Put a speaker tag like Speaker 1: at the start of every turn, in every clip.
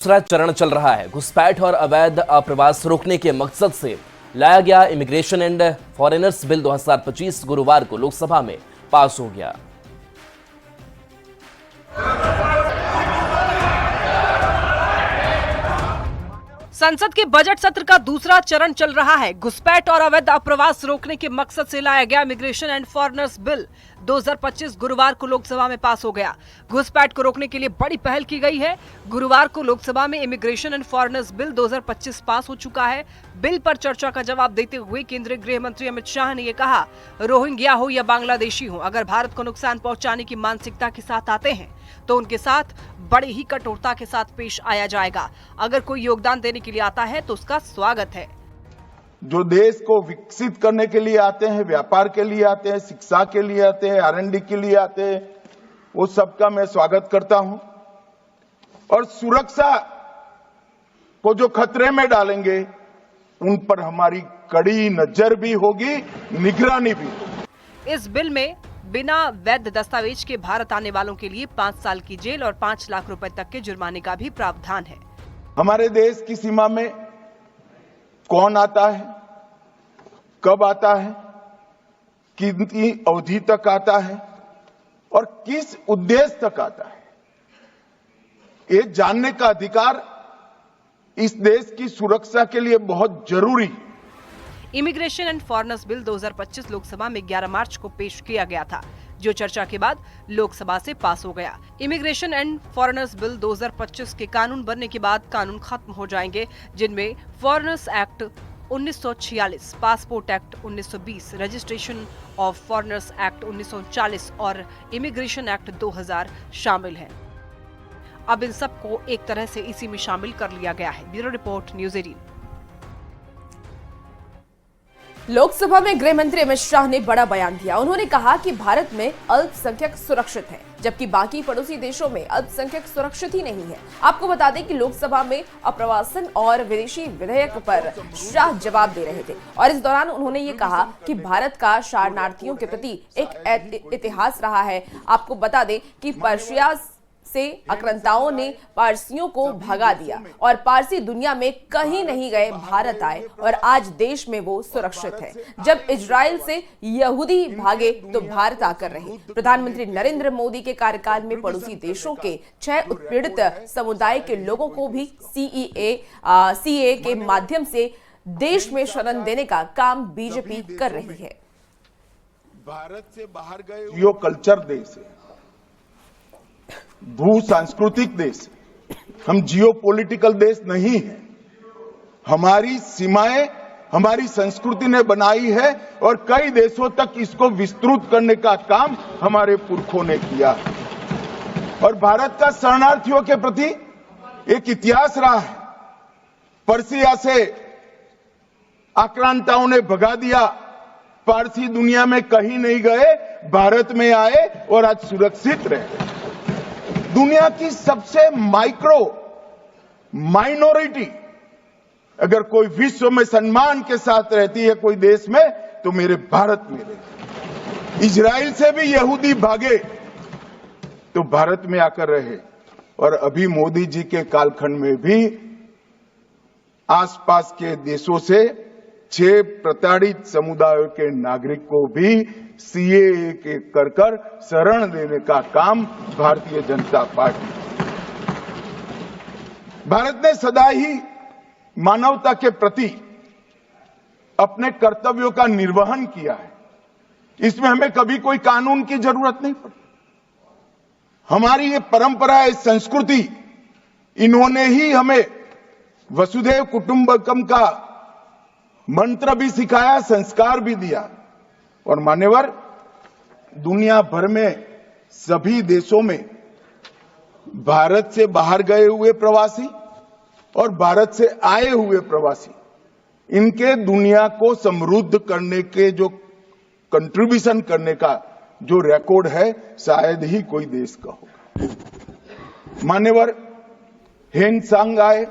Speaker 1: दूसरा चरण चल रहा है। घुसपैठ और अवैध अप्रवास रोकने के मकसद से लाया गया इमिग्रेशन एंड फॉरेनर्स बिल 2025 गुरुवार को लोकसभा में पास हो गया।
Speaker 2: संसद के बजट सत्र का दूसरा चरण चल रहा है। घुसपैठ और अवैध अप्रवास रोकने के मकसद से लाया गया इमिग्रेशन एंड फॉरेनर्स बिल 2025 गुरुवार को लोकसभा में पास हो गया। घुसपैठ को रोकने के लिए बड़ी पहल की गई है। गुरुवार को लोकसभा में इमिग्रेशन एंड फॉरेनर्स बिल 2025 पास हो चुका है। बिल पर चर्चा का जवाब देते हुए केंद्रीय गृह मंत्री अमित शाह ने ये कहा, रोहिंग्या हो या बांग्लादेशी हो, अगर भारत को नुकसान पहुंचाने की मानसिकता के साथ आते हैं तो उनके साथ बड़ी ही कठोरता के साथ पेश आया जाएगा। अगर कोई योगदान देने के लिए आता है तो उसका स्वागत है।
Speaker 3: जो देश को विकसित करने के लिए आते हैं, व्यापार के लिए आते हैं, शिक्षा के लिए आते हैं, R&D के लिए आते हैं, वो सबका मैं स्वागत करता हूं। और सुरक्षा को जो खतरे में डालेंगे उन पर हमारी कड़ी नजर भी होगी, निगरानी भी।
Speaker 2: इस बिल में बिना वैध दस्तावेज के भारत आने वालों के लिए 5 साल की जेल और 5 लाख रुपए तक के जुर्माने का भी प्रावधान है।
Speaker 3: हमारे देश की सीमा में कौन आता है, कब आता है, कितनी अवधि तक आता है और किस उद्देश्य तक आता है, ये जानने का अधिकार इस देश की सुरक्षा के लिए बहुत जरूरी है।
Speaker 2: Immigration and foreigners bill 2025 Lok Sabha में 11 मार्च को पेश किया गया था, जो चर्चा के बाद लोकसभा से पास हो गया। इमिग्रेशन एंड फॉरेनर्स बिल 2025 के कानून बनने के बाद कानून खत्म हो जाएंगे, जिनमें foreigners act 1946, passport act 1920, registration of foreigners act 1940 और इमिग्रेशन एक्ट 2000 शामिल हैं। अब इन सबको एक तरह से इसी में शामिल कर लिया गया है। Bureau report, news 18।
Speaker 4: लोकसभा में गृह मंत्री अमित शाह ने बड़ा बयान दिया। उन्होंने कहा कि भारत में अल्पसंख्यक सुरक्षित हैं, जबकि बाकी पड़ोसी देशों में अल्पसंख्यक सुरक्षित ही नहीं है। आपको बता दें कि लोकसभा में अप्रवासन और विदेशी विधेयक पर शाह जवाब दे रहे थे और इस दौरान उन्होंने ये कहा कि भारत का शरणार्थियों के प्रति एक इतिहास रहा है। आपको बता दें कि पर्शिया से आक्रांताओं ने पारसियों को भगा दिया और पारसी दुनिया में कहीं नहीं गए, भारत आए और आज देश में वो सुरक्षित है। जब इजराइल से यहूदी भागे तो भारत आकर रहे। प्रधानमंत्री नरेंद्र मोदी के कार्यकाल में पड़ोसी देशों के 6 उत्पीड़ित समुदाय के लोगों को भी सीए के माध्यम से देश में शरण देने का काम बीजेपी कर रही है।
Speaker 3: भारत से बाहर गए यो कल्चर देश है, भू सांस्कृतिक देश, हम जियोपॉलिटिकल देश नहीं है। हमारी सीमाएं हमारी संस्कृति ने बनाई है और कई देशों तक इसको विस्तृत करने का काम हमारे पुरखों ने किया। और भारत का शरणार्थियों के प्रति एक इतिहास रहा है। पर्सिया से आक्रांताओं ने भगा दिया, पारसी दुनिया में कहीं नहीं गए, भारत में आए और आज सुरक्षित रहे। दुनिया की सबसे माइनॉरिटी अगर कोई विश्व में सम्मान के साथ रहती है कोई देश में तो मेरे भारत में रहती। इजराइल से भी यहूदी भागे तो भारत में आकर रहे और अभी मोदी जी के कालखंड में भी आसपास के देशों से 6 प्रताड़ित समुदायों के नागरिक को भी सीएए के कर शरण देने का काम भारतीय जनता पार्टी। भारत ने सदा ही मानवता के प्रति अपने कर्तव्यों का निर्वहन किया है। इसमें हमें कभी कोई कानून की जरूरत नहीं पड़ी। हमारी ये परंपरा है, संस्कृति, इन्होंने ही हमें वसुधैव कुटुंबकम का मंत्र भी सिखाया, संस्कार भी दिया। और मान्यवर, दुनिया भर में सभी देशों में भारत से बाहर गए हुए प्रवासी और भारत से आए हुए प्रवासी, इनके दुनिया को समृद्ध करने के जो कंट्रीब्यूशन करने का जो रिकॉर्ड है, शायद ही कोई देश का होगा। मान्यवर, हेन सांग आए,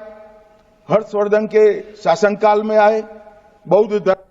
Speaker 3: हर्षवर्धन के शासनकाल में आए, बौद्ध धर्म